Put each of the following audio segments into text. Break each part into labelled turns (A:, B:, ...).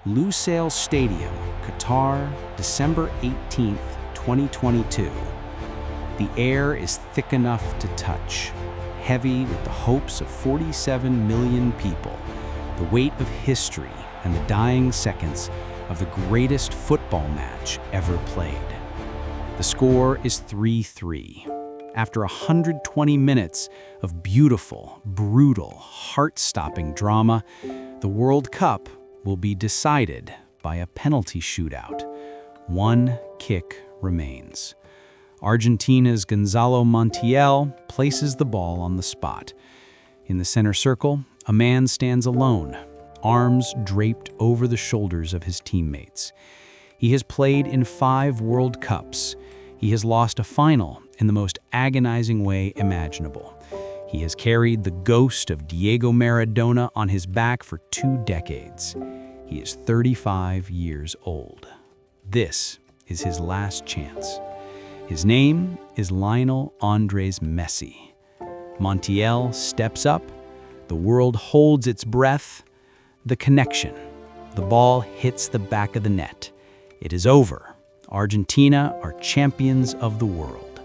A: Lusail Stadium, Qatar, December 18th, 2022. The air is thick enough to touch, heavy with the hopes of 47 million people, the weight of history and the dying seconds of the greatest football match ever played. The score is 3-3. After 120 minutes of beautiful, brutal, heart-stopping drama, the World Cup will be decided by a penalty shootout. One kick remains. Argentina's Gonzalo Montiel places the ball on the spot. In the center circle, a man stands alone, arms draped over the shoulders of his teammates. He has played in 5 World Cups. He has lost a final in the most agonizing way imaginable. He has carried the ghost of Diego Maradona on his back for 2 decades. He is 35 years old. This is his last chance. His name is Lionel Andrés Messi. Montiel steps up. The world holds its breath. The connection. The ball hits the back of the net. It is over. Argentina are champions of the world.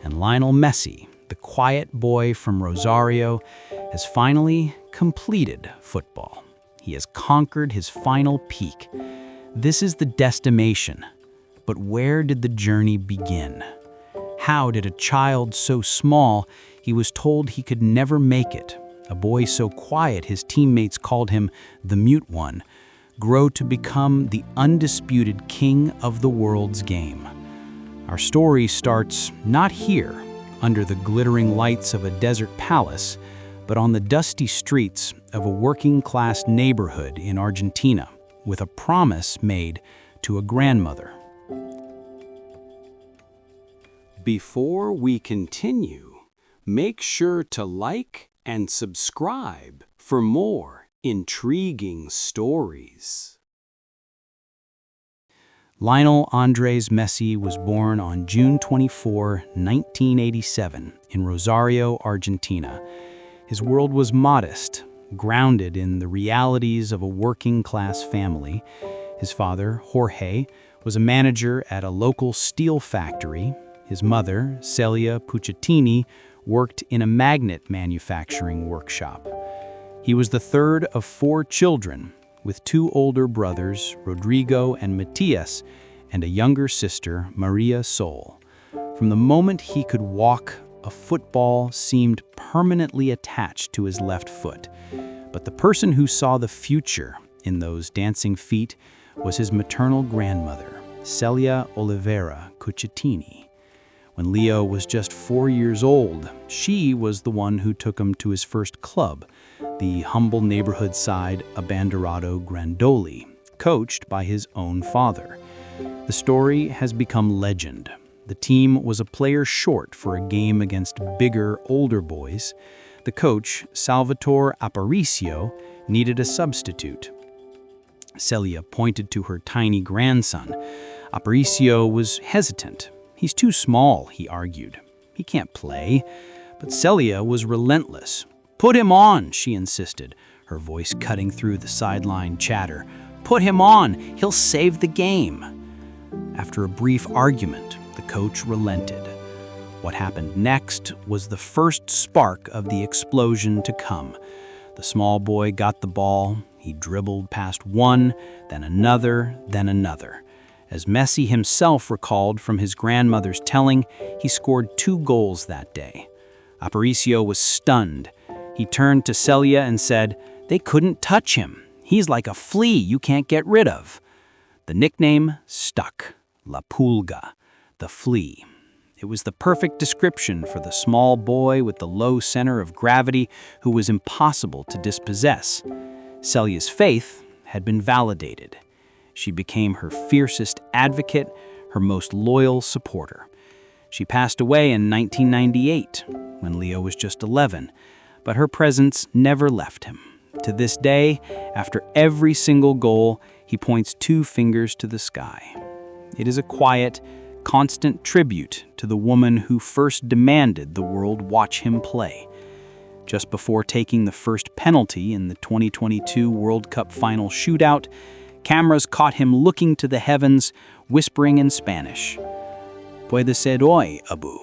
A: And Lionel Messi, the quiet boy from Rosario, has finally completed football. He has conquered his final peak. This is the destination. But where did the journey begin? How did a child so small he was told he could never make it, a boy so quiet his teammates called him the mute one, grow to become the undisputed king of the world's game? Our story starts not here, under the glittering lights of a desert palace, but on the dusty streets of a working-class neighborhood in Argentina, with a promise made to a grandmother. Before we continue, make sure to like and subscribe for more intriguing stories. Lionel Andrés Messi was born on June 24, 1987, in Rosario, Argentina. His world was modest, grounded in the realities of a working-class family. His father, Jorge, was a manager at a local steel factory. His mother, Celia Puccettini, worked in a magnet manufacturing workshop. He was the third of 4 children, with 2 older brothers, Rodrigo and Matias, and a younger sister, Maria Sol. From the moment he could walk, a football seemed permanently attached to his left foot. But the person who saw the future in those dancing feet was his maternal grandmother, Celia Oliveira Puccettini. When Leo was just 4 years old, she was the one who took him to his first club, the humble neighborhood side Abanderado Grandoli, coached by his own father. The story has become legend. The team was a player short for a game against bigger, older boys. The coach, Salvatore Aparicio, needed a substitute. Celia pointed to her tiny grandson. Aparicio was hesitant. "He's too small," he argued. "He can't play." But Celia was relentless. "Put him on," she insisted, her voice cutting through the sideline chatter. "Put him on. He'll save the game." After a brief argument, the coach relented. What happened next was the first spark of the explosion to come. The small boy got the ball. He dribbled past one, then another, then another. As Messi himself recalled from his grandmother's telling, he scored 2 goals that day. Aparicio was stunned. He turned to Celia and said, "They couldn't touch him. He's like a flea you can't get rid of." The nickname stuck, La Pulga, the flea. It was the perfect description for the small boy with the low center of gravity who was impossible to dispossess. Celia's faith had been validated. She became her fiercest advocate, her most loyal supporter. She passed away in 1998, when Leo was just 11, but her presence never left him. To this day, after every single goal, he points 2 fingers to the sky. It is a quiet, constant tribute to the woman who first demanded the world watch him play. Just before taking the first penalty in the 2022 World Cup final shootout, Cameras caught him looking to the heavens, whispering in Spanish, "Puede ser hoy, Abu."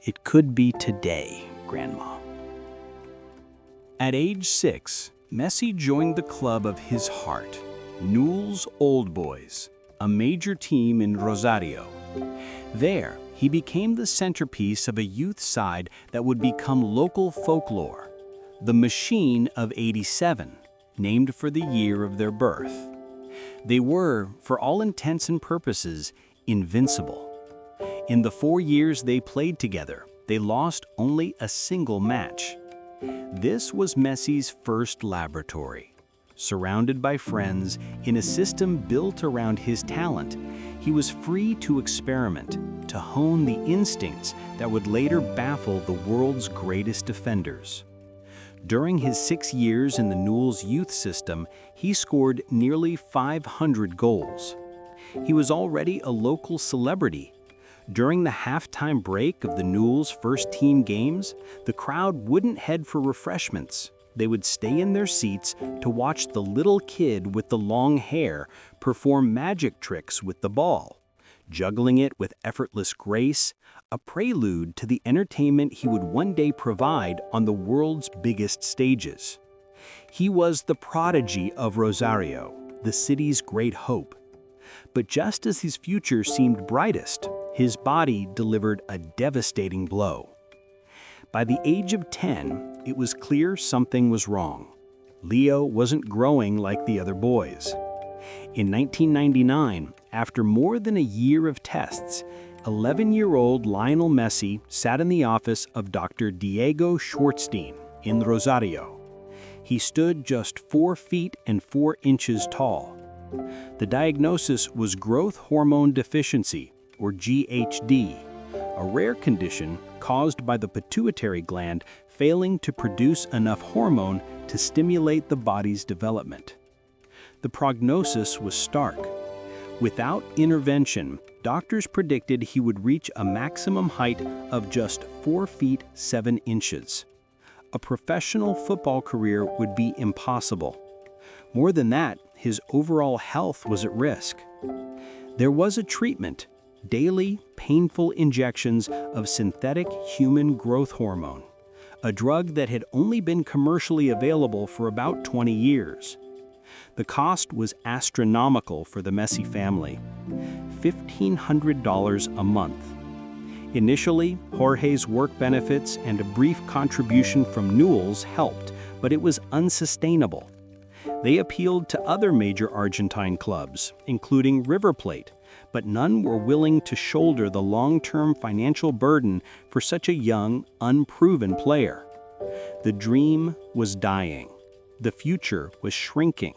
A: It could be today, Grandma. At age 6, Messi joined the club of his heart, Newell's Old Boys, a major team in Rosario. There, he became the centerpiece of a youth side that would become local folklore, the Machine of '87, named for the year of their birth. They were, for all intents and purposes, invincible. In the 4 years they played together, they lost only a single match. This was Messi's first laboratory. Surrounded by friends, in a system built around his talent, he was free to experiment, to hone the instincts that would later baffle the world's greatest defenders. During his 6 years in the Newell's youth system, he scored nearly 500 goals. He was already a local celebrity. During the halftime break of the Newell's first team games, the crowd wouldn't head for refreshments. They would stay in their seats to watch the little kid with the long hair perform magic tricks with the ball, juggling it with effortless grace, a prelude to the entertainment he would one day provide on the world's biggest stages. He was the prodigy of Rosario, the city's great hope. But just as his future seemed brightest, his body delivered a devastating blow. By the age of 10, it was clear something was wrong. Leo wasn't growing like the other boys. In 1999, after more than a year of tests, 11-year-old Lionel Messi sat in the office of Dr. Diego Schwartzstein in Rosario. He stood just 4 feet and 4 inches tall. The diagnosis was growth hormone deficiency, or GHD, a rare condition caused by the pituitary gland failing to produce enough hormone to stimulate the body's development. The prognosis was stark. Without intervention, doctors predicted he would reach a maximum height of just 4 feet 7 inches. A professional football career would be impossible. More than that, his overall health was at risk. There was a treatment: daily, painful injections of synthetic human growth hormone, a drug that had only been commercially available for about 20 years. The cost was astronomical for the Messi family, $1,500 a month. Initially, Jorge's work benefits and a brief contribution from Newell's helped, but it was unsustainable. They appealed to other major Argentine clubs, including River Plate, but none were willing to shoulder the long-term financial burden for such a young, unproven player. The dream was dying. The future was shrinking.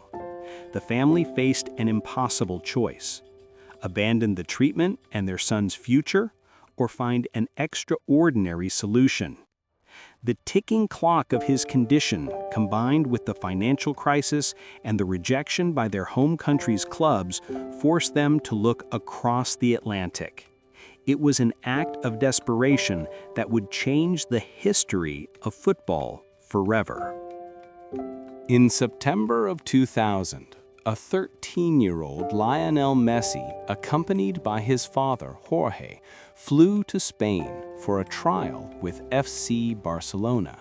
A: The family faced an impossible choice: abandon the treatment and their son's future, or find an extraordinary solution. The ticking clock of his condition, combined with the financial crisis and the rejection by their home country's clubs, forced them to look across the Atlantic. It was an act of desperation that would change the history of football forever. In September of 2000, a 13-year-old Lionel Messi, accompanied by his father, Jorge, flew to Spain for a trial with FC Barcelona.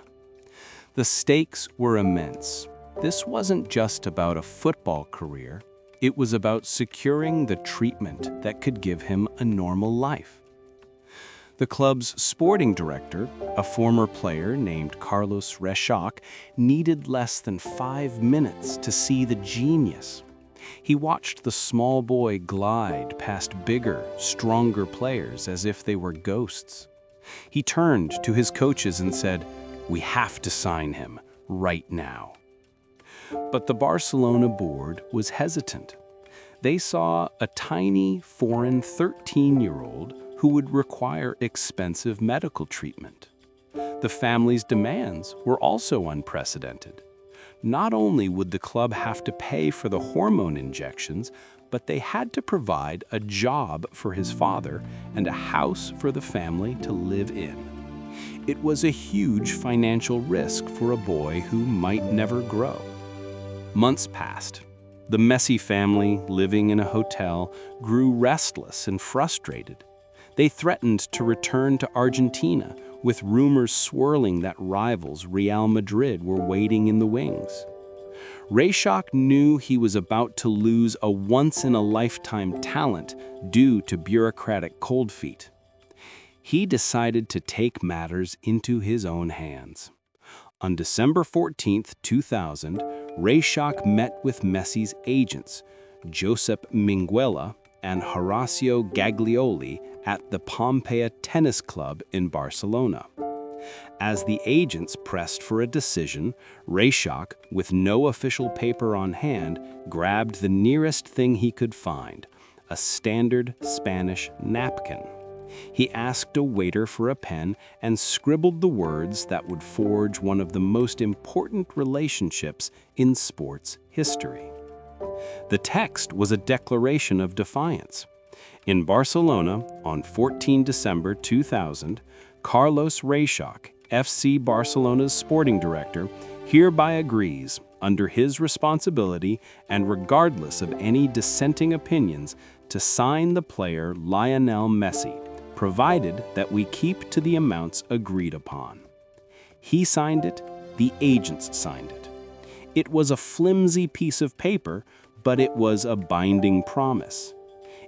A: The stakes were immense. This wasn't just about a football career. It was about securing the treatment that could give him a normal life. The club's sporting director, a former player named Carlos Reixach, needed less than 5 minutes to see the genius. He watched the small boy glide past bigger, stronger players as if they were ghosts. He turned to his coaches and said, "We have to sign him right now." But the Barcelona board was hesitant. They saw a tiny, foreign 13-year-old who would require expensive medical treatment. The family's demands were also unprecedented. Not only would the club have to pay for the hormone injections, but they had to provide a job for his father and a house for the family to live in. It was a huge financial risk for a boy who might never grow. Months passed. The Messi family, living in a hotel, grew restless and frustrated. They threatened to return to Argentina, with rumors swirling that rivals Real Madrid were waiting in the wings. Rayshok knew he was about to lose a once-in-a-lifetime talent due to bureaucratic cold feet. He decided to take matters into his own hands. On December 14, 2000, Rayshok met with Messi's agents, Josep Minguella and Horacio Gaglioli, at the Pompeia Tennis Club in Barcelona. As the agents pressed for a decision, Rayshok, with no official paper on hand, grabbed the nearest thing he could find, a standard Spanish napkin. He asked a waiter for a pen and scribbled the words that would forge one of the most important relationships in sports history. The text was a declaration of defiance. In Barcelona, on 14 December 2000, Carlos Rayshok, FC Barcelona's sporting director, hereby agrees, under his responsibility and regardless of any dissenting opinions, to sign the player Lionel Messi, provided that we keep to the amounts agreed upon. He signed it, the agents signed it. It was a flimsy piece of paper, but it was a binding promise.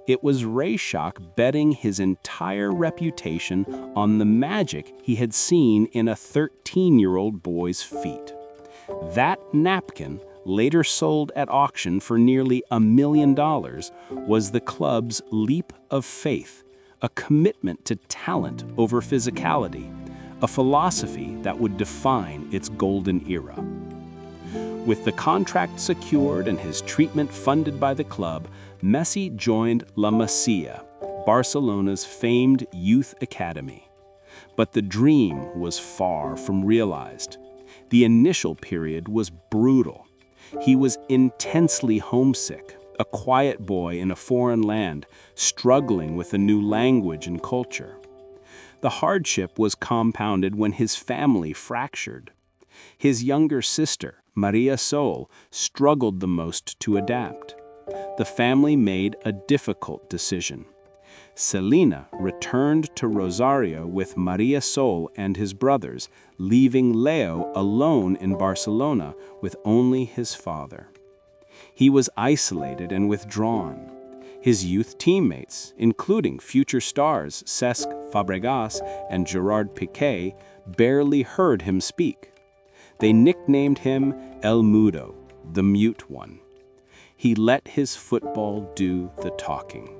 A: It was Rayshok betting his entire reputation on the magic he had seen in a 13-year-old boy's feet. That napkin, later sold at auction for nearly $1 million, was the club's leap of faith, a commitment to talent over physicality, a philosophy that would define its golden era. With the contract secured and his treatment funded by the club, Messi joined La Masia, Barcelona's famed youth academy. But the dream was far from realized. The initial period was brutal. He was intensely homesick, a quiet boy in a foreign land, struggling with a new language and culture. The hardship was compounded when his family fractured. His younger sister, Maria Sol, struggled the most to adapt. The family made a difficult decision. Selena returned to Rosario with Maria Sol and his brothers, leaving Leo alone in Barcelona with only his father. He was isolated and withdrawn. His youth teammates, including future stars Cesc Fabregas and Gerard Piqué, barely heard him speak. They nicknamed him El Mudo, the mute one. He let his football do the talking.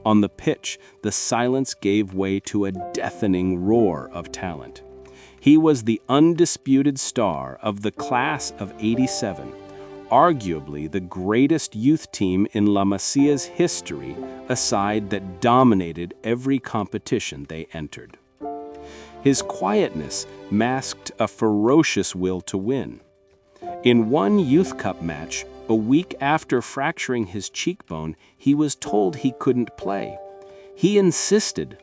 A: On the pitch, the silence gave way to a deafening roar of talent. He was the undisputed star of the class of '87, arguably the greatest youth team in La Masia's history, a side that dominated every competition they entered. His quietness masked a ferocious will to win. In one Youth Cup match, a week after fracturing his cheekbone, he was told he couldn't play. He insisted.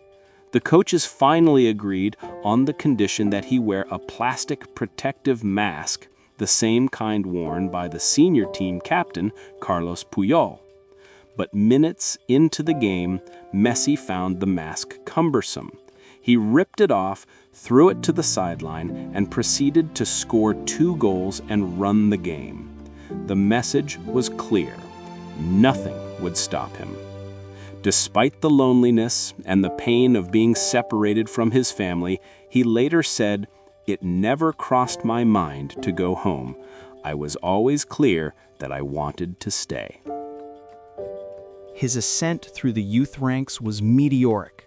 A: The coaches finally agreed on the condition that he wear a plastic protective mask, the same kind worn by the senior team captain, Carlos Puyol. But minutes into the game, Messi found the mask cumbersome. He ripped it off, threw it to the sideline, and proceeded to score 2 goals and run the game. The message was clear. Nothing would stop him. Despite the loneliness and the pain of being separated from his family, he later said, "It never crossed my mind to go home. I was always clear that I wanted to stay."
B: His ascent through the youth ranks was meteoric.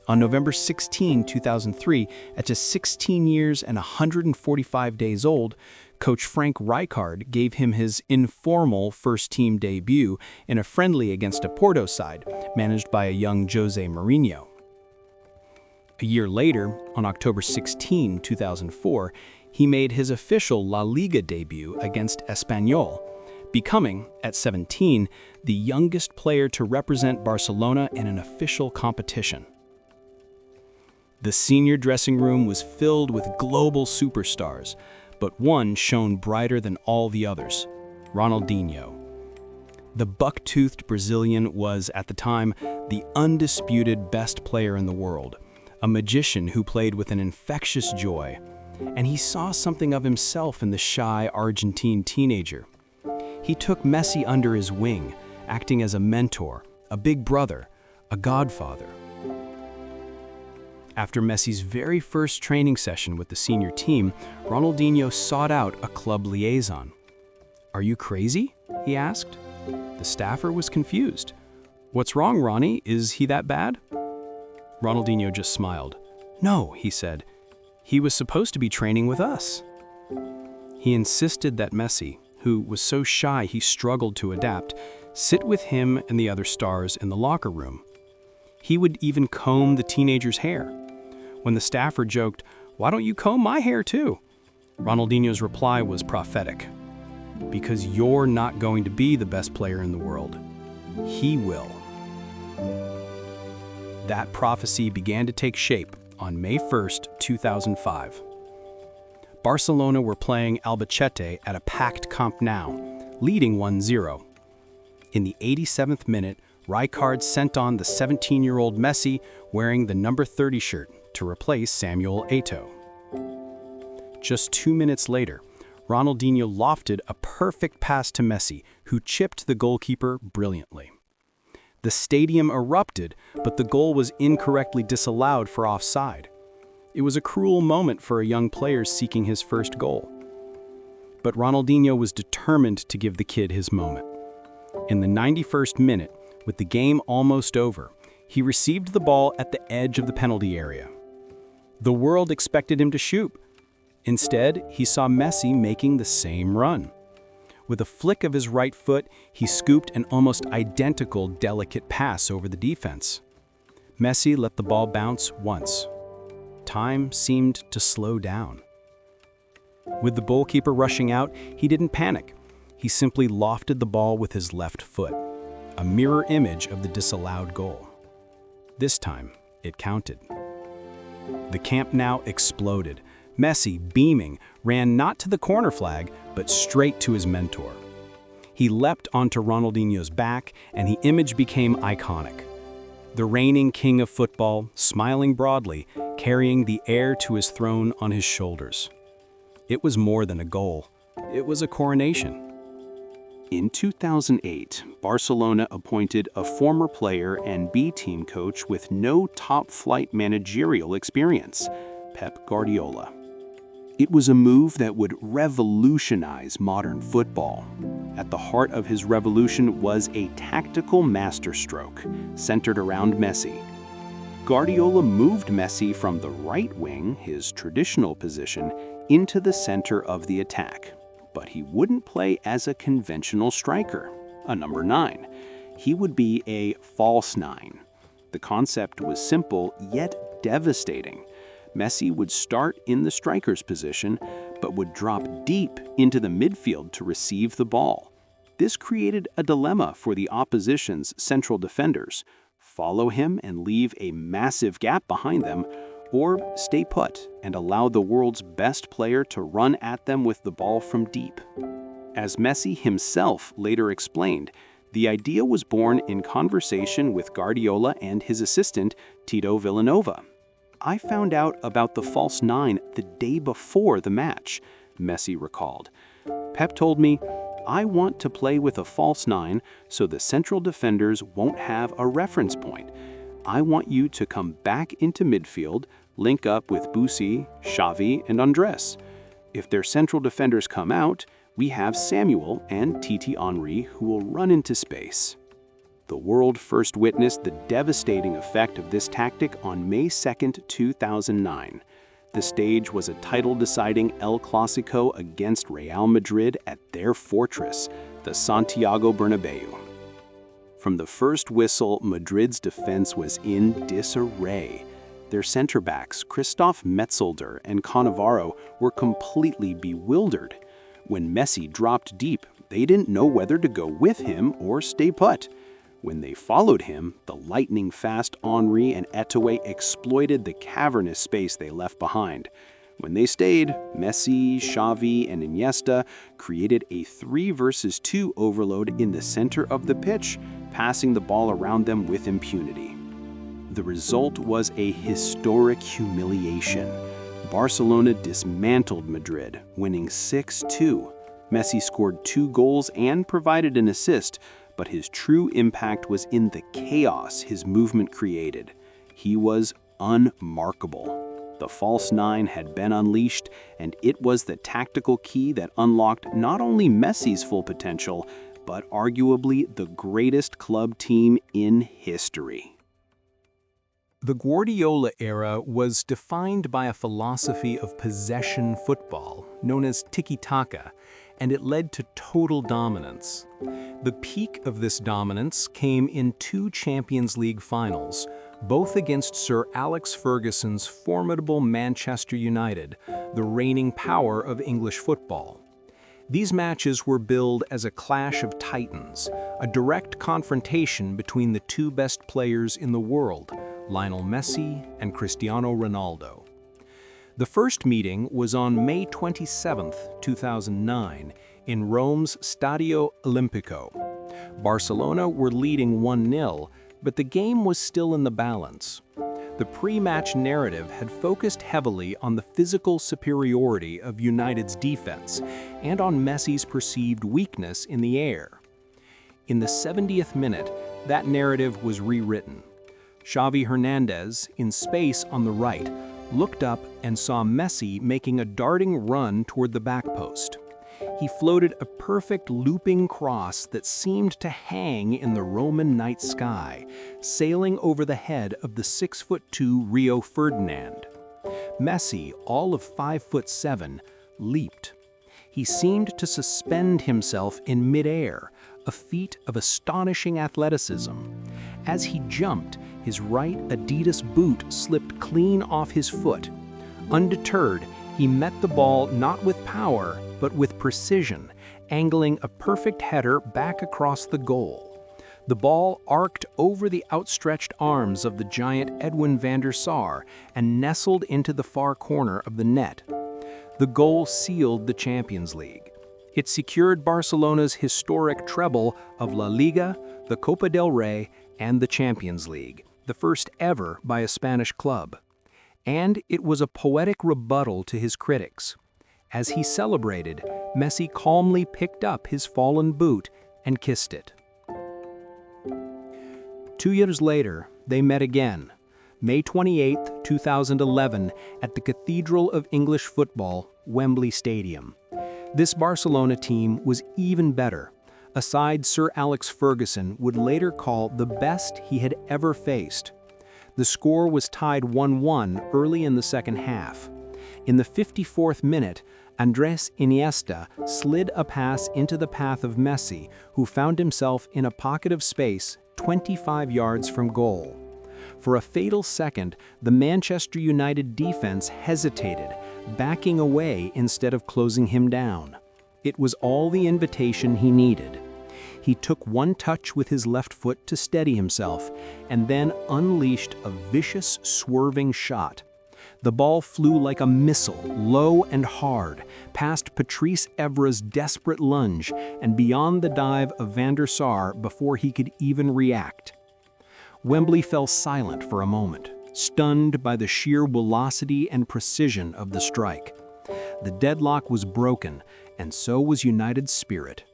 B: On November 16, 2003, at just 16 years and 145 days old, Coach Frank Rijkaard gave him his informal first-team debut in a friendly against a Porto side, managed by a young Jose Mourinho. A year later, on October 16, 2004, he made his official La Liga debut against Espanyol, becoming, at 17, the youngest player to represent Barcelona in an official competition. The senior dressing room was filled with global superstars, but one shone brighter than all the others: Ronaldinho. The buck-toothed Brazilian was, at the time, the undisputed best player in the world, a magician who played with an infectious joy. And he saw something of himself in the shy Argentine teenager. He took Messi under his wing, acting as a mentor, a big brother, a godfather. After Messi's very first training session with the senior team, Ronaldinho sought out a club liaison. "Are you crazy?" he asked. The staffer was confused. "What's wrong, Ronnie? Is he that bad?" Ronaldinho just smiled. "No," he said. "He was supposed to be training with us." He insisted that Messi, who was so shy he struggled to adapt, sit with him and the other stars in the locker room. He would even comb the teenager's hair. When the staffer joked, "Why don't you comb my hair too?" Ronaldinho's reply was prophetic. "Because you're not going to be the best player in the world. He will." That prophecy began to take shape on May 1st, 2005. Barcelona were playing Albacete at a packed Camp Nou, leading 1-0. In the 87th minute, Rijkaard sent on the 17-year-old Messi wearing the number 30 shirt to replace Samuel Eto'o. Just 2 minutes later, Ronaldinho lofted a perfect pass to Messi, who chipped the goalkeeper brilliantly. The stadium erupted, but the goal was incorrectly disallowed for offside. It was a cruel moment for a young player seeking his first goal. But Ronaldinho was determined to give the kid his moment. In the 91st minute, with the game almost over, he received the ball at the edge of the penalty area. The world expected him to shoot. Instead, he saw Messi making the same run. With a flick of his right foot, he scooped an almost identical delicate pass over the defense. Messi let the ball bounce once. Time seemed to slow down. With the goalkeeper rushing out, he didn't panic. He simply lofted the ball with his left foot, a mirror image of the disallowed goal. This time, it counted. The Camp Nou exploded. Messi, beaming, ran not to the corner flag, but straight to his mentor. He leapt onto Ronaldinho's back, and the image became iconic. The reigning king of football, smiling broadly, carrying the heir to his throne on his shoulders. It was more than a goal. It was a coronation. In 2008, Barcelona appointed a former player and B-team coach with no top-flight managerial experience, Pep Guardiola. It was a move that would revolutionize modern football. At the heart of his revolution was a tactical masterstroke centered around Messi. Guardiola moved Messi from the right wing, his traditional position, into the center of the attack. But he wouldn't play as a conventional striker, a number 9. He would be a false 9. The concept was simple yet devastating. Messi would start in the striker's position, but would drop deep into the midfield to receive the ball. This created a dilemma for the opposition's central defenders: follow him and leave a massive gap behind them, or stay put and allow the world's best player to run at them with the ball from deep. As Messi himself later explained, the idea was born in conversation with Guardiola and his assistant, Tito Vilanova. "I found out about the false 9 the day before the match," Messi recalled. "Pep told me, I want to play with a false 9 so the central defenders won't have a reference point. I want you to come back into midfield, link up with Bussi, Xavi, and Andrés. If their central defenders come out, we have Samuel and Titi Henry who will run into space." The world first witnessed the devastating effect of this tactic on May 2nd, 2009. The stage was a title-deciding El Clásico against Real Madrid at their fortress, the Santiago Bernabéu. From the first whistle, Madrid's defense was in disarray. Their center-backs, Christoph Metzelder and Cannavaro, were completely bewildered. When Messi dropped deep, they didn't know whether to go with him or stay put. When they followed him, the lightning-fast Henry and Eto'o exploited the cavernous space they left behind. When they stayed, Messi, Xavi, and Iniesta created a 3-versus-2 overload in the center of the pitch, passing the ball around them with impunity. The result was a historic humiliation. Barcelona dismantled Madrid, winning 6-2. Messi scored 2 goals and provided an assist, but his true impact was in the chaos his movement created. He was unmarkable. The false nine had been unleashed, and it was the tactical key that unlocked not only Messi's full potential, but arguably the greatest club team in history.
A: The Guardiola era was defined by a philosophy of possession football, known as tiki-taka, and it led to total dominance. The peak of this dominance came in 2 Champions League finals, both against Sir Alex Ferguson's formidable Manchester United, the reigning power of English football. These matches were billed as a clash of titans, a direct confrontation between the 2 best players in the world, Lionel Messi and Cristiano Ronaldo. The first meeting was on May 27, 2009, in Rome's Stadio Olimpico. Barcelona were leading 1-0, but the game was still in the balance. The pre-match narrative had focused heavily on the physical superiority of United's defense and on Messi's perceived weakness in the air. In the 70th minute, that narrative was rewritten. Xavi Hernandez, in space on the right, looked up and saw Messi making a darting run toward the back post. He floated a perfect looping cross that seemed to hang in the Roman night sky, sailing over the head of the 6'2" Rio Ferdinand. Messi, all of 5'7", leaped. He seemed to suspend himself in midair, a feat of astonishing athleticism. As he jumped, his right Adidas boot slipped clean off his foot. Undeterred, he met the ball not with power, but with precision, angling a perfect header back across the goal. The ball arced over the outstretched arms of the giant Edwin van der Sar and nestled into the far corner of the net. The goal sealed the Champions League. It secured Barcelona's historic treble of La Liga, the Copa del Rey, and the Champions League, the first ever by a Spanish club. And it was a poetic rebuttal to his critics. As he celebrated, Messi calmly picked up his fallen boot and kissed it. 2 years later, they met again, May 28, 2011, at the Cathedral of English Football, Wembley Stadium. This Barcelona team was even better, a side Sir Alex Ferguson would later call the best he had ever faced. The score was tied 1-1 early in the second half. In the 54th minute, Andrés Iniesta slid a pass into the path of Messi, who found himself in a pocket of space 25 yards from goal. For a fatal second, the Manchester United defense hesitated, backing away instead of closing him down. It was all the invitation he needed. He took one touch with his left foot to steady himself, and then unleashed a vicious, swerving shot. The ball flew like a missile, low and hard, past Patrice Evra's desperate lunge and beyond the dive of Van der Sar before he could even react. Wembley fell silent for a moment, stunned by the sheer velocity and precision of the strike. The deadlock was broken, and so was United's spirit.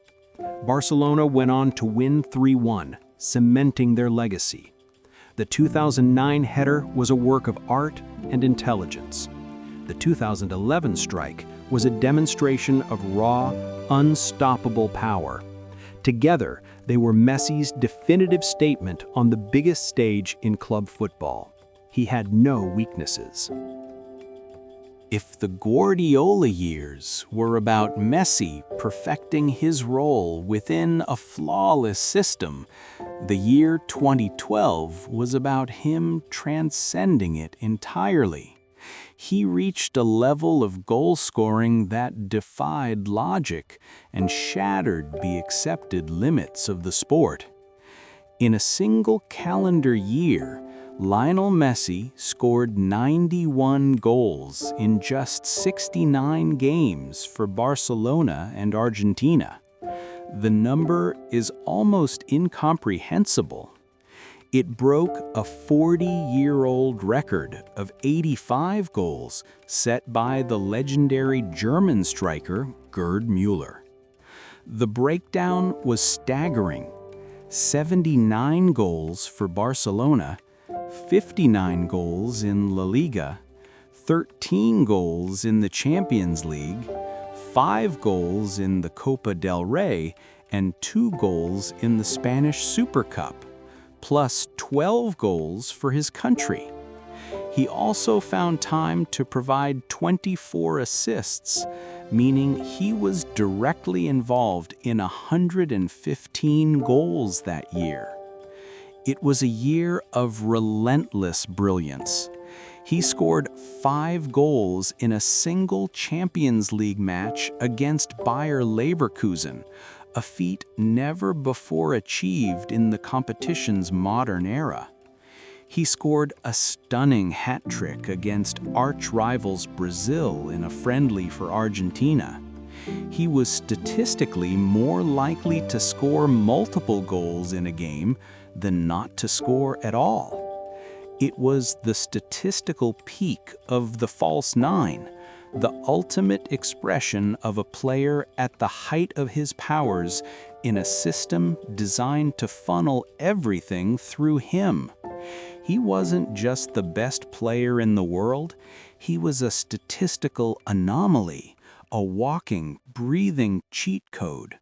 A: Barcelona went on to win 3-1, cementing their legacy. The 2009 header was a work of art and intelligence. The 2011 strike was a demonstration of raw, unstoppable power. Together, they were Messi's definitive statement on the biggest stage in club football. He had no weaknesses. If the Guardiola years were about Messi perfecting his role within a flawless system, the year 2012 was about him transcending it entirely. He reached a level of goal scoring that defied logic and shattered the accepted limits of the sport. In a single calendar year, Lionel Messi scored 91 goals in just 69 games for Barcelona and Argentina. The number is almost incomprehensible. It broke a 40-year-old record of 85 goals set by the legendary German striker Gerd Müller. The breakdown was staggering: 79 goals for Barcelona, 59 goals in La Liga, 13 goals in the Champions League, 5 goals in the Copa del Rey, and 2 goals in the Spanish Super Cup, plus 12 goals for his country. He also found time to provide 24 assists, meaning he was directly involved in 115 goals that year. It was a year of relentless brilliance. He scored 5 goals in a single Champions League match against Bayer Leverkusen, a feat never before achieved in the competition's modern era. He scored a stunning hat-trick against arch-rivals Brazil in a friendly for Argentina. He was statistically more likely to score multiple goals in a game than not to score at all. It was the statistical peak of the false nine, the ultimate expression of a player at the height of his powers in a system designed to funnel everything through him. He wasn't just the best player in the world, he was a statistical anomaly, a walking, breathing cheat code.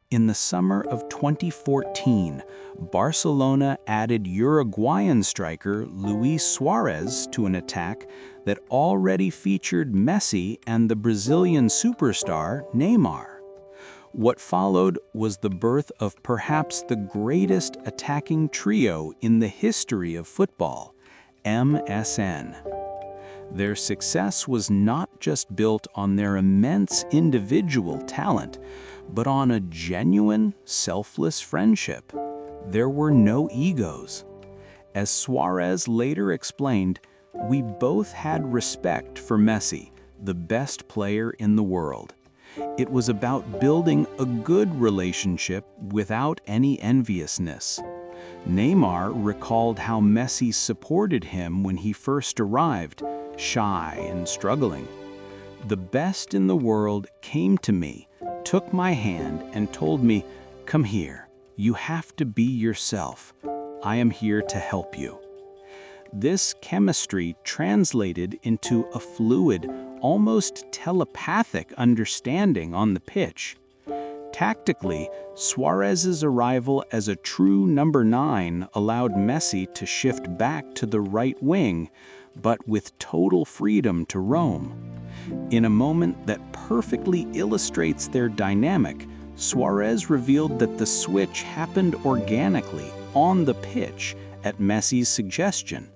A: In the summer of 2014, Barcelona added Uruguayan striker Luis Suarez to an attack that already featured Messi and the Brazilian superstar Neymar. What followed was the birth of perhaps the greatest attacking trio in the history of football, MSN. Their success was not just built on their immense individual talent, but on a genuine, selfless friendship. There were no egos. As Suarez later explained, "We both had respect for Messi, the best player in the world. It was about building a good relationship without any enviousness." Neymar recalled how Messi supported him when he first arrived, shy and struggling. "The best in the world came to me, took my hand and told me, 'Come here, you have to be yourself. I am here to help you.'" This chemistry translated into a fluid, almost telepathic understanding on the pitch. Tactically, Suarez's arrival as a true number 9 allowed Messi to shift back to the right wing, but with total freedom to roam. In a moment that perfectly illustrates their dynamic, Suarez revealed that the switch happened organically on the pitch at Messi's suggestion.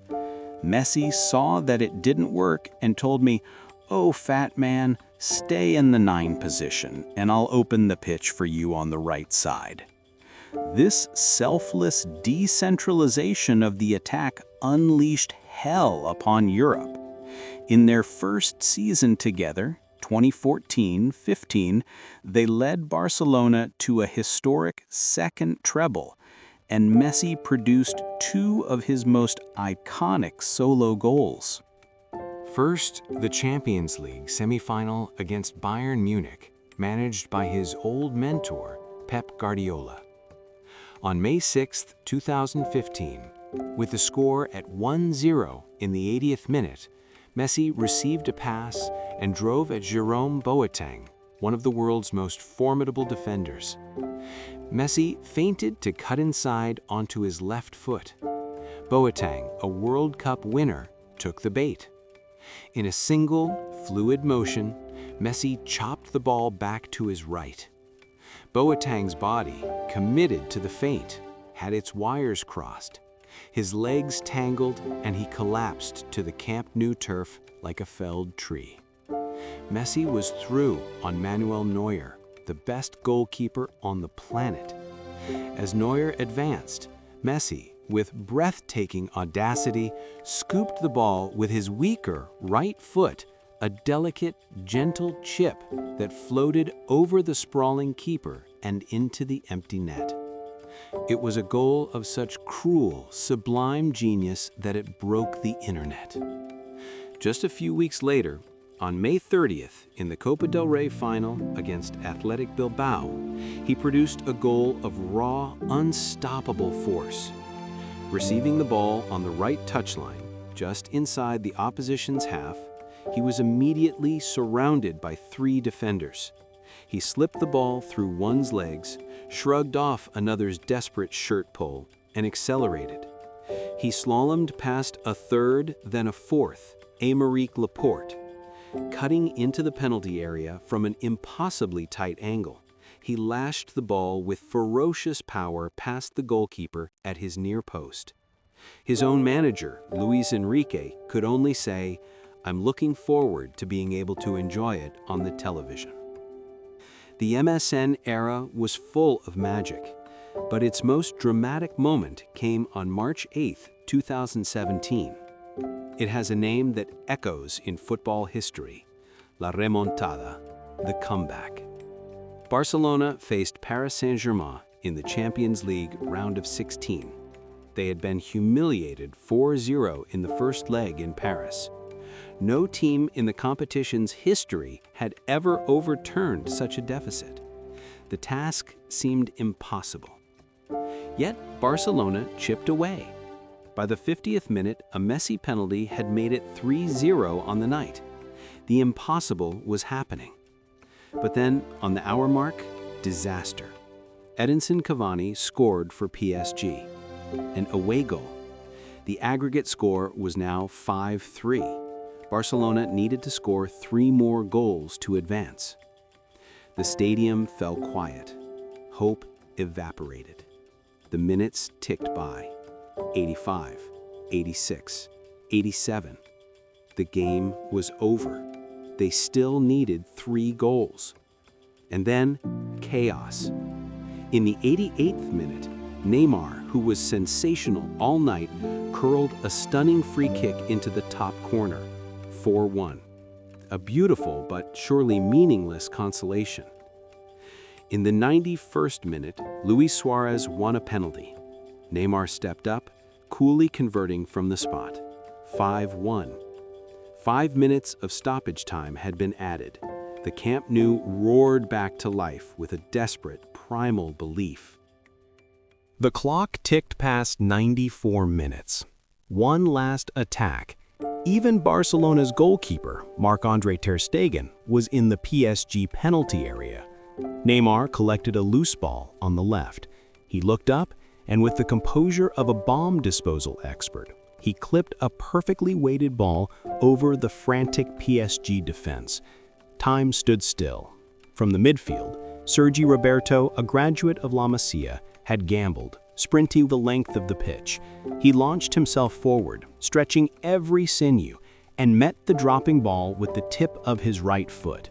A: Messi saw that it didn't work and told me, "Oh, fat man, stay in the 9 position and I'll open the pitch for you on the right side." This selfless decentralization of the attack unleashed hell upon Europe. In their first season together, 2014-15, they led Barcelona to a historic second treble, and Messi produced 2 of his most iconic solo goals.
C: First, the Champions League semifinal against Bayern Munich, managed by his old mentor, Pep Guardiola. On May 6, 2015, with the score at 1-0 in the 80th minute, Messi received a pass and drove at Jerome Boateng, one of the world's most formidable defenders. Messi feinted to cut inside onto his left foot. Boateng, a World Cup winner, took the bait. In a single, fluid motion, Messi chopped the ball back to his right. Boateng's body, committed to the feint, had its wires crossed. His legs tangled and he collapsed to the Camp Nou turf like a felled tree. Messi was through on Manuel Neuer, the best goalkeeper on the planet. As Neuer advanced, Messi, with breathtaking audacity, scooped the ball with his weaker right foot, a delicate, gentle chip that floated over the sprawling keeper and into the empty net. It was a goal of such cruel, sublime genius that it broke the internet. Just a few weeks later, on May 30th, in the Copa del Rey final against Athletic Bilbao, he produced a goal of raw, unstoppable force. Receiving the ball on the right touchline, just inside the opposition's half, he was immediately surrounded by 3 defenders. He slipped the ball through one's legs, shrugged off another's desperate shirt pull, and accelerated. He slalomed past a third, then a fourth, Aymeric Laporte. Cutting into the penalty area from an impossibly tight angle, he lashed the ball with ferocious power past the goalkeeper at his near post. His own manager, Luis Enrique, could only say, "I'm looking forward to being able to enjoy it on the television." The MSN era was full of magic, but its most dramatic moment came on March 8, 2017. It has a name that echoes in football history: La Remontada, the comeback. Barcelona faced Paris Saint-Germain in the Champions League round of 16. They had been humiliated 4-0 in the first leg in Paris. No team in the competition's history had ever overturned such a deficit. The task seemed impossible. Yet Barcelona chipped away. By the 50th minute, a Messi penalty had made it 3-0 on the night. The impossible was happening. But then, on the hour mark, disaster. Edinson Cavani scored for PSG. An away goal. The aggregate score was now 5-3. Barcelona needed to score 3 more goals to advance. The stadium fell quiet. Hope evaporated. The minutes ticked by. 85, 86, 87. The game was over. They still needed 3 goals. And then, chaos. In the 88th minute, Neymar, who was sensational all night, curled a stunning free kick into the top corner. 4-1. A beautiful but surely meaningless consolation. In the 91st minute, Luis Suarez won a penalty. Neymar stepped up, coolly converting from the spot. 5-1. 5 minutes of stoppage time had been added. The Camp Nou roared back to life with a desperate, primal belief.
A: The clock ticked past 94 minutes. One last attack. Even Barcelona's goalkeeper, Marc-Andre ter Stegen, was in the PSG penalty area. Neymar collected a loose ball on the left. He looked up, and with the composure of a bomb disposal expert, he clipped a perfectly weighted ball over the frantic PSG defense. Time stood still. From the midfield, Sergi Roberto, a graduate of La Masia, had gambled, sprinting the length of the pitch. He launched himself forward, stretching every sinew, and met the dropping ball with the tip of his right foot.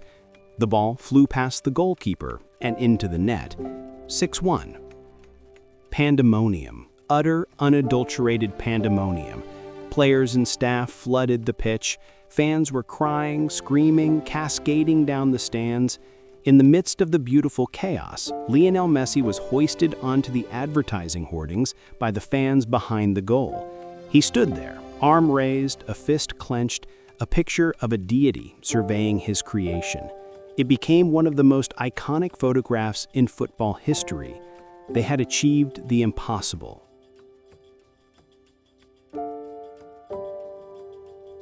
A: The ball flew past the goalkeeper and into the net. 6-1. Pandemonium. Utter, unadulterated pandemonium. Players and staff flooded the pitch. Fans were crying, screaming, cascading down the stands. In the midst of the beautiful chaos, Lionel Messi was hoisted onto the advertising hoardings by the fans behind the goal. He stood there, arm raised, a fist clenched, a picture of a deity surveying his creation. It became one of the most iconic photographs in football history. They had achieved the impossible.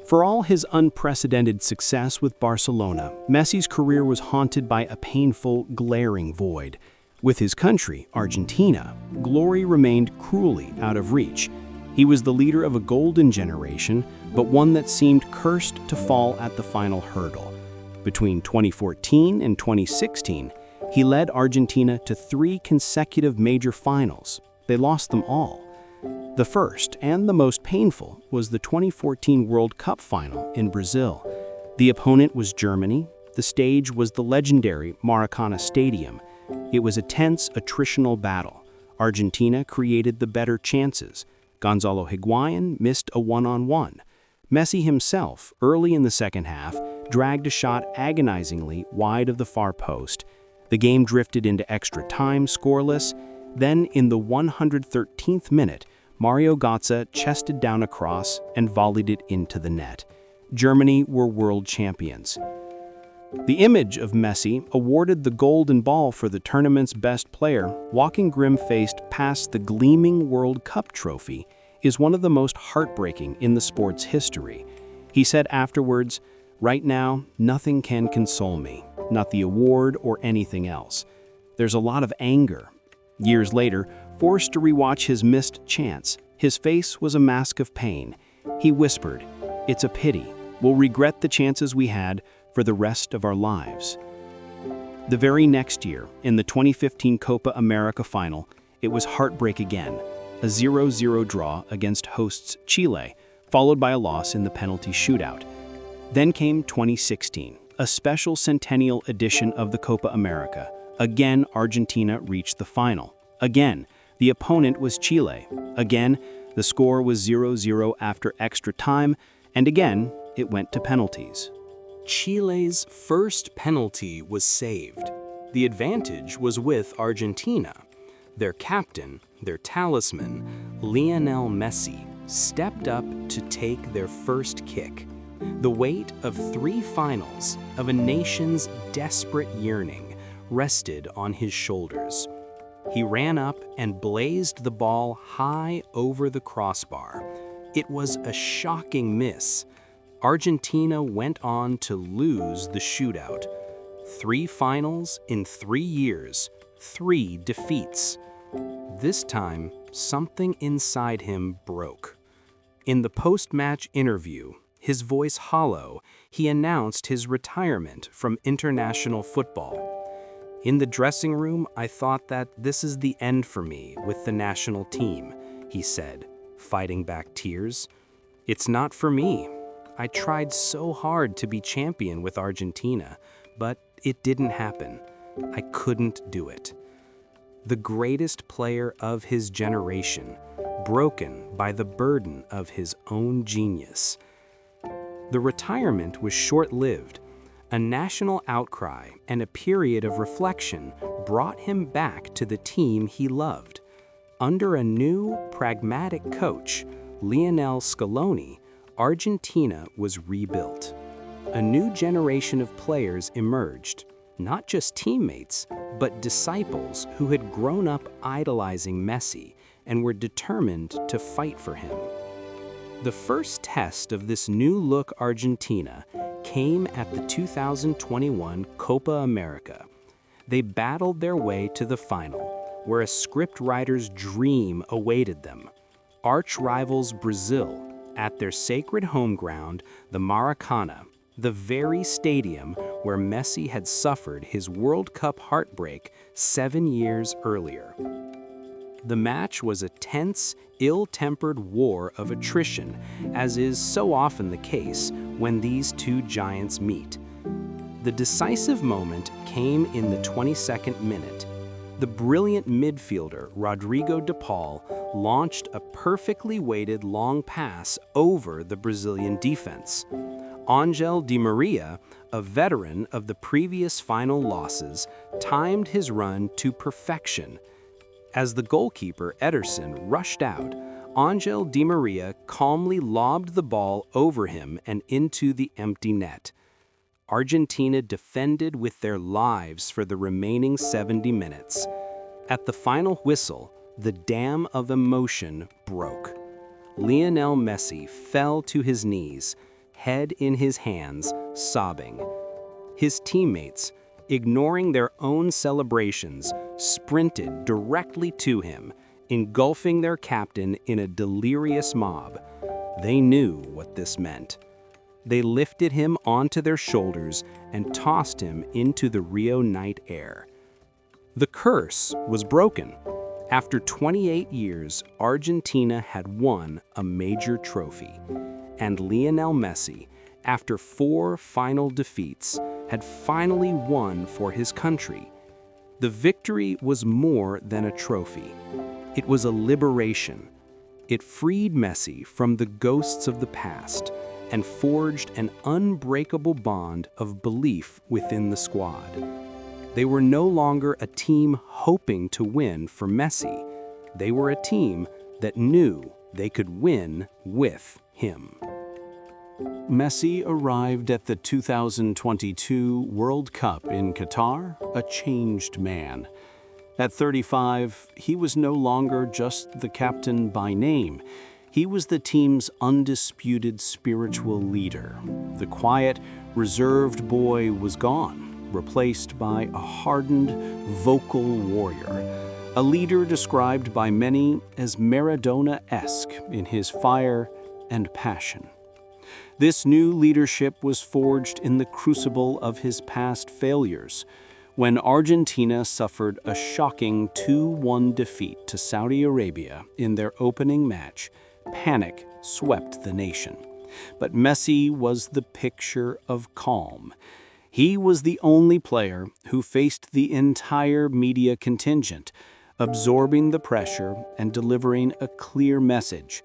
A: For all his unprecedented success with Barcelona, Messi's career was haunted by a painful, glaring void. With his country, Argentina, glory remained cruelly out of reach. He was the leader of a golden generation, but one that seemed cursed to fall at the final hurdle. Between 2014 and 2016, he led Argentina to 3 consecutive major finals. They lost them all. The first, and the most painful, was the 2014 World Cup final in Brazil. The opponent was Germany. The stage was the legendary Maracana Stadium. It was a tense, attritional battle. Argentina created the better chances,
B: Gonzalo Higuain missed a one-on-one. Messi himself, early in the second half, dragged a shot agonizingly wide of the far post. The game drifted into extra time, scoreless. Then, in the 113th minute, Mario Götze chested down a cross and volleyed it into the net. Germany were world champions. The image of Messi, awarded the Golden Ball for the tournament's best player, walking grim-faced past the gleaming World Cup trophy, is one of the most heartbreaking in the sport's history. He said afterwards, "Right now, nothing can console me, not the award or anything else. There's a lot of anger." Years later, forced to rewatch his missed chance, his face was a mask of pain. He whispered, "It's a pity. We'll regret the chances we had for the rest of our lives." The very next year, in the 2015 Copa America final, it was heartbreak again, a 0-0 draw against hosts Chile, followed by a loss in the penalty shootout. Then came 2016, a special centennial edition of the Copa America. Again, Argentina reached the final. Again, the opponent was Chile. Again, the score was 0-0 after extra time, and again, it went to penalties.
A: Chile's first penalty was saved. The advantage was with Argentina. Their captain, their talisman, Lionel Messi, stepped up to take their first kick. The weight of 3 finals of a nation's desperate yearning rested on his shoulders. He ran up and blazed the ball high over the crossbar. It was a shocking miss. Argentina went on to lose the shootout. 3 finals in 3 years, 3 defeats. This time, something inside him broke. In the post-match interview, his voice hollow, he announced his retirement from international football. "In the dressing room, I thought that this is the end for me with the national team," he said, fighting back tears. "It's not for me. I tried so hard to be champion with Argentina, but it didn't happen. I couldn't do it." The greatest player of his generation, broken by the burden of his own genius. The retirement was short-lived. A national outcry and a period of reflection brought him back to the team he loved. Under a new, pragmatic coach, Lionel Scaloni, Argentina was rebuilt. A new generation of players emerged, not just teammates, but disciples who had grown up idolizing Messi and were determined to fight for him. The first test of this new-look Argentina came at the 2021 Copa America. They battled their way to the final, where a scriptwriter's dream awaited them. Arch-rivals Brazil, at their sacred home ground, the Maracanã, the very stadium where Messi had suffered his World Cup heartbreak 7 years earlier. The match was a tense, ill-tempered war of attrition, as is so often the case when these two giants meet. The decisive moment came in the 22nd minute. The brilliant midfielder Rodrigo de Paul launched a perfectly weighted long pass over the Brazilian defense. Angel Di Maria, a veteran of the previous final losses, timed his run to perfection. As the goalkeeper Ederson rushed out, Angel Di Maria calmly lobbed the ball over him and into the empty net. Argentina defended with their lives for the remaining 70 minutes. At the final whistle, the dam of emotion broke. Lionel Messi fell to his knees, head in his hands, sobbing. His teammates, ignoring their own celebrations, sprinted directly to him, engulfing their captain in a delirious mob. They knew what this meant. They lifted him onto their shoulders and tossed him into the Rio night air. The curse was broken. After 28 years, Argentina had won a major trophy. And Lionel Messi, after 4 final defeats, had finally won for his country. The victory was more than a trophy. It was a liberation,
B: It freed Messi from the ghosts of the past and forged an unbreakable bond of belief within the squad. They were no longer a team hoping to win for Messi. They were a team that knew they could win with him. Messi arrived at the 2022 World Cup in Qatar a changed man. At 35, he was no longer just the captain by name. He was the team's undisputed spiritual leader. The quiet, reserved boy was gone, replaced by a hardened, vocal warrior. A leader described by many as Maradona-esque in his fire and passion. This new leadership was forged in the crucible of his past failures. When Argentina suffered a shocking 2-1 defeat to Saudi Arabia in their opening match, panic swept the nation. But Messi was the picture of calm. He was the only player who faced the entire media contingent, absorbing the pressure and delivering a clear message.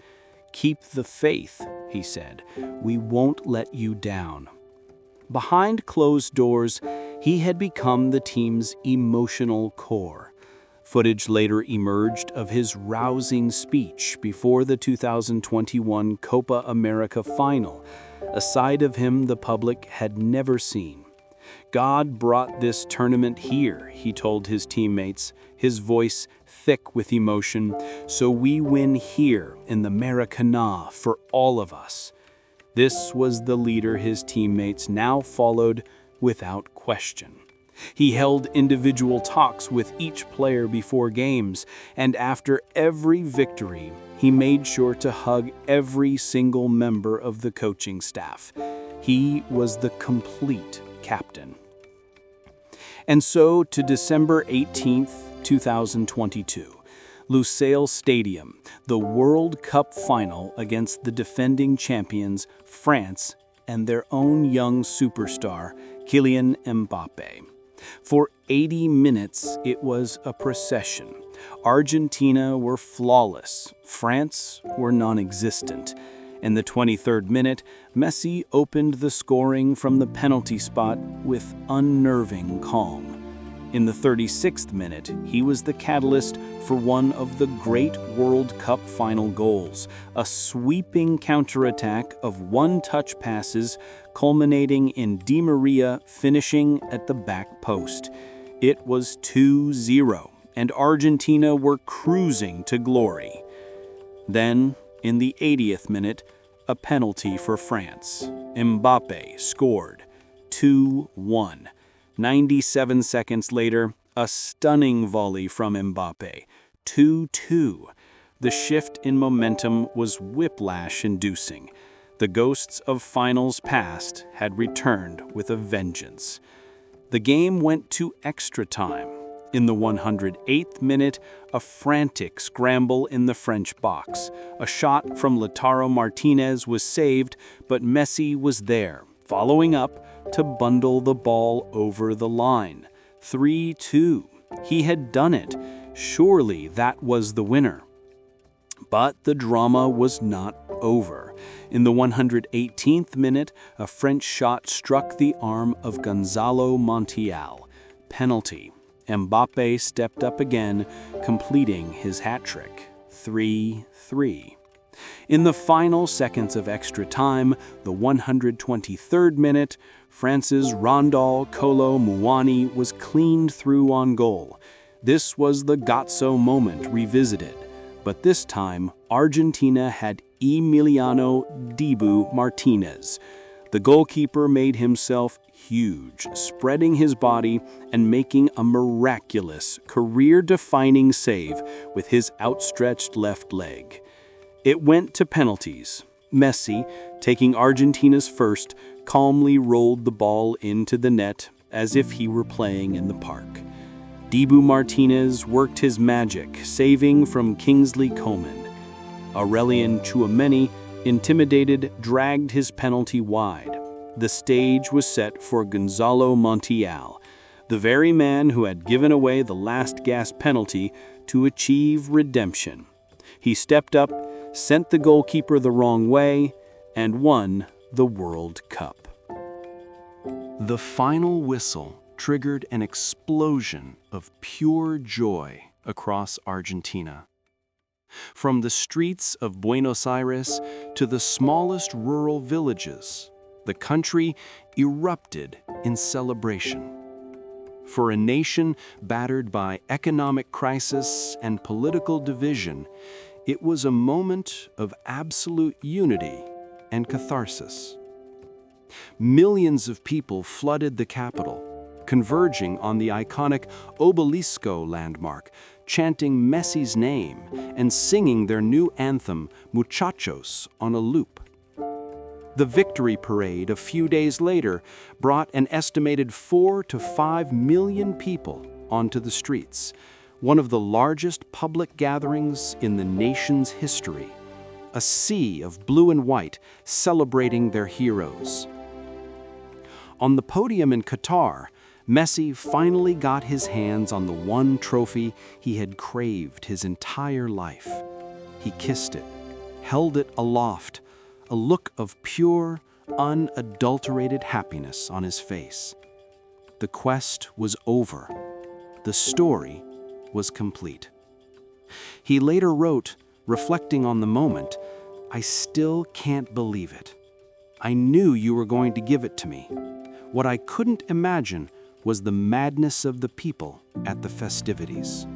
B: "Keep the faith," he said. "We won't let you down." Behind closed doors, he had become the team's emotional core. Footage later emerged of his rousing speech before the 2021 Copa America final, a side of him the public had never seen. "God brought this tournament here," he told his teammates, his voice thick with emotion, "so we win here in the Maracanã for all of us." This was the leader his teammates now followed without question. He held individual talks with each player before games, and after every victory, he made sure to hug every single member of the coaching staff. He was the complete captain. And so to December 18th, 2022, Lusail Stadium, the World Cup final against the defending champions, France, and their own young superstar, Kylian Mbappé. For 80 minutes, it was a procession. Argentina were flawless, France were non-existent. In the 23rd minute, Messi opened the scoring from the penalty spot with unnerving calm. In the 36th minute, he was the catalyst for one of the great World Cup final goals, a sweeping counterattack of one-touch passes culminating in Di Maria finishing at the back post. It was 2-0, and Argentina were cruising to glory. Then, in the 80th minute, a penalty for France. Mbappé scored 2-1. 97 seconds later, a stunning volley from Mbappé, 2-2. The shift in momentum was whiplash-inducing. The ghosts of finals past had returned with a vengeance. The game went to extra time. In the 108th minute, a frantic scramble in the French box. A shot from Lautaro Martinez was saved, but Messi was there, following up to bundle the ball over the line. 3-2. He had done it. Surely that was the winner. But the drama was not over. In the 118th minute, a French shot struck the arm of Gonzalo Montiel. Penalty. Mbappé stepped up again, completing his hat-trick. 3-3. In the final seconds of extra time, the 123rd minute, France's Rondal Kolo Muani was cleaned through on goal. This was the Gazzo moment revisited, but this time Argentina had Emiliano Dibu Martinez. The goalkeeper made himself huge, spreading his body and making a miraculous, career-defining save with his outstretched left leg. It went to penalties. Messi, taking Argentina's first, calmly rolled the ball into the net as if he were playing in the park. Dibu Martinez worked his magic, saving from Kingsley Coman. Aurelien Tchouameni, intimidated, dragged his penalty wide. The stage was set for Gonzalo Montiel, the very man who had given away the last-gasp penalty to achieve redemption. He stepped up, sent the goalkeeper the wrong way, and won the World Cup. The final whistle triggered an explosion of pure joy across Argentina. From the streets of Buenos Aires to the smallest rural villages, the country erupted in celebration. For a nation battered by economic crisis and political division, it was a moment of absolute unity and catharsis. Millions of people flooded the capital, converging on the iconic Obelisco landmark, chanting Messi's name and singing their new anthem, Muchachos, on a loop. The victory parade a few days later brought an estimated 4 to 5 million people onto the streets, one of the largest public gatherings in the nation's history, a sea of blue and white celebrating their heroes. On the podium in Qatar, Messi finally got his hands on the one trophy he had craved his entire life. He kissed it, held it aloft, a look of pure, unadulterated happiness on his face. The quest was over. The story was complete. He later wrote, reflecting on the moment, "I still can't believe it. I knew you were going to give it to me. What I couldn't imagine was the madness of the people at the festivities."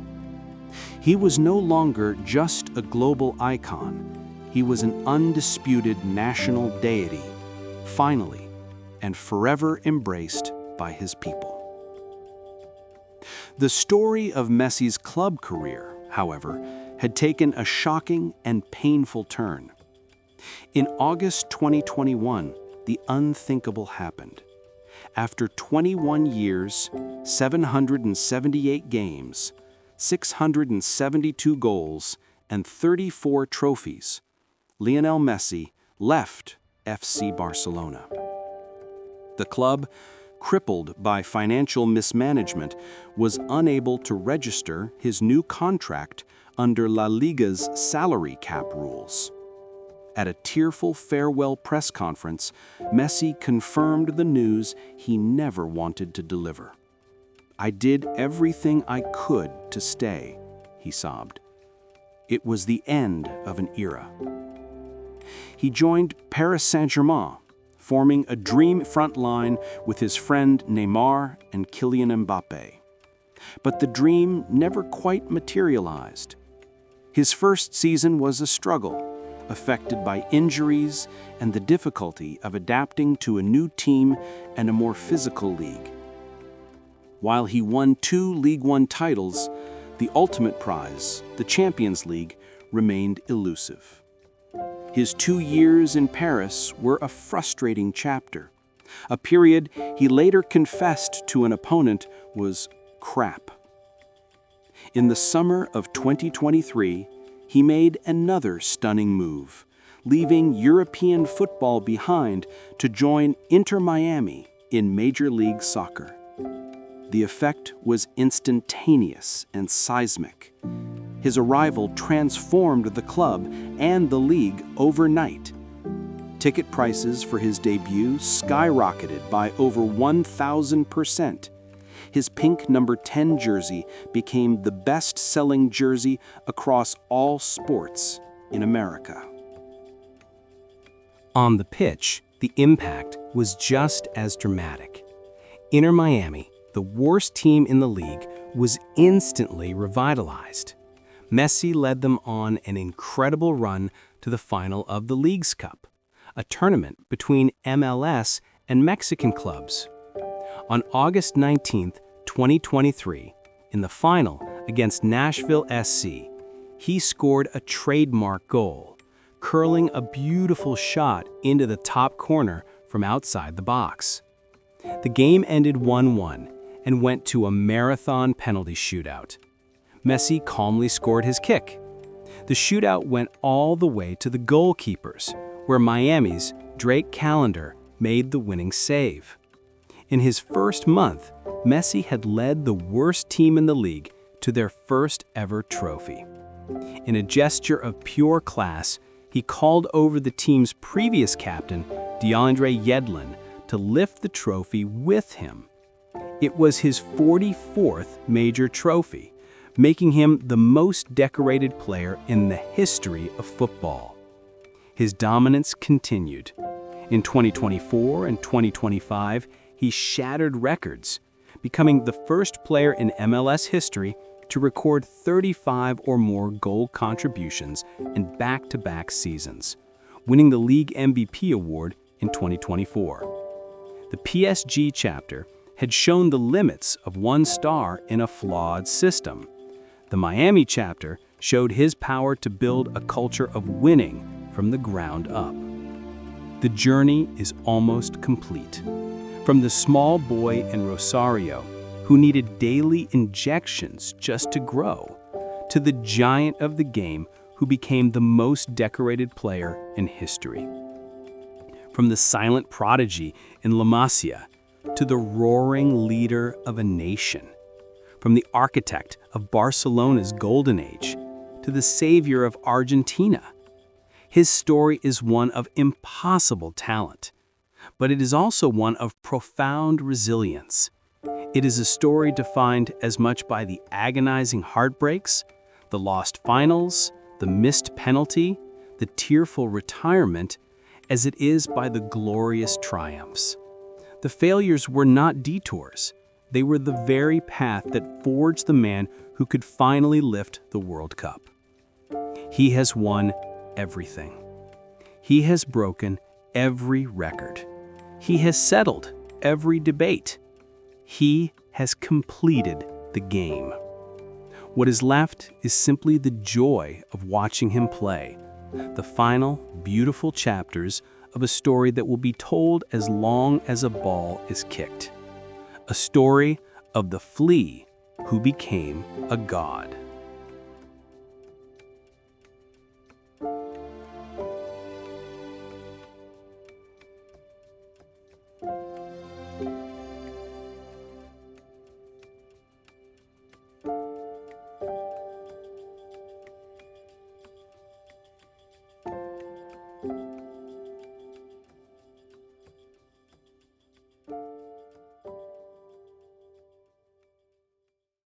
B: He was no longer just a global icon. He was an undisputed national deity, finally and forever embraced by his people. The story of Messi's club career, however, had taken a shocking and painful turn. In August 2021, the unthinkable happened. After 21 years, 778 games, 672 goals, and 34 trophies, Lionel Messi left FC Barcelona. The club, crippled by financial mismanagement, was unable to register his new contract under La Liga's salary cap rules. At a tearful farewell press conference, Messi confirmed the news he never wanted to deliver. "I did everything I could to stay," he sobbed. It was the end of an era. He joined Paris Saint-Germain, forming a dream front line with his friend Neymar and Kylian Mbappé. But the dream never quite materialized. His first season was a struggle, affected by injuries and the difficulty of adapting to a new team and a more physical league. While he won 2 League One titles, the ultimate prize, the Champions League, remained elusive. His 2 years in Paris were a frustrating chapter, a period he later confessed to an opponent was crap. In the summer of 2023, he made another stunning move, leaving European football behind to join Inter Miami in Major League Soccer. The effect was instantaneous and seismic. His arrival transformed the club and the league overnight. Ticket prices for his debut skyrocketed by over 1,000%. His pink number 10 jersey became the best-selling jersey across all sports in America.
A: On the pitch, the impact was just as dramatic. Inter Miami, the worst team in the league, was instantly revitalized. Messi led them on an incredible run to the final of the Leagues Cup, a tournament between MLS and Mexican clubs. On August 19, 2023, in the final against Nashville SC, he scored a trademark goal, curling a beautiful shot into the top corner from outside the box. The game ended 1-1 and went to a marathon penalty shootout. Messi calmly scored his kick. The shootout went all the way to the goalkeepers, where Miami's Drake Callender made the winning save. In his first month, Messi had led the worst team in the league to their first ever trophy.
B: In a gesture of pure class, he called over the team's previous captain, Lionel Andrés, to lift the trophy with him. It was his 44th major trophy, making him the most decorated player in the history of football. His dominance continued. In 2024 and 2025, he shattered records, becoming the first player in MLS history to record 35 or more goal contributions in back-to-back seasons, winning the League MVP award in 2024. The PSG chapter had shown the limits of one star in a flawed system. The Miami chapter showed his power to build a culture of winning from the ground up. The journey is almost complete. From the small boy in Rosario, who needed daily injections just to grow, to the giant of the game who became the most decorated player in history. From the silent prodigy in La Masia to the roaring leader of a nation. From the architect of Barcelona's golden age to the savior of Argentina. His story is one of impossible talent, but it is also one of profound resilience. It is a story defined as much by the agonizing heartbreaks, the lost finals, the missed penalty, the tearful retirement, as it is by the glorious triumphs. The failures were not detours. They were the very path that forged the man who could finally lift the World Cup. He has won everything. He has broken every record. He has settled every debate. He has completed the game. What is left is simply the joy of watching him play, the final, beautiful chapters of a story that will be told as long as a ball is kicked. A story of the flea who became a god.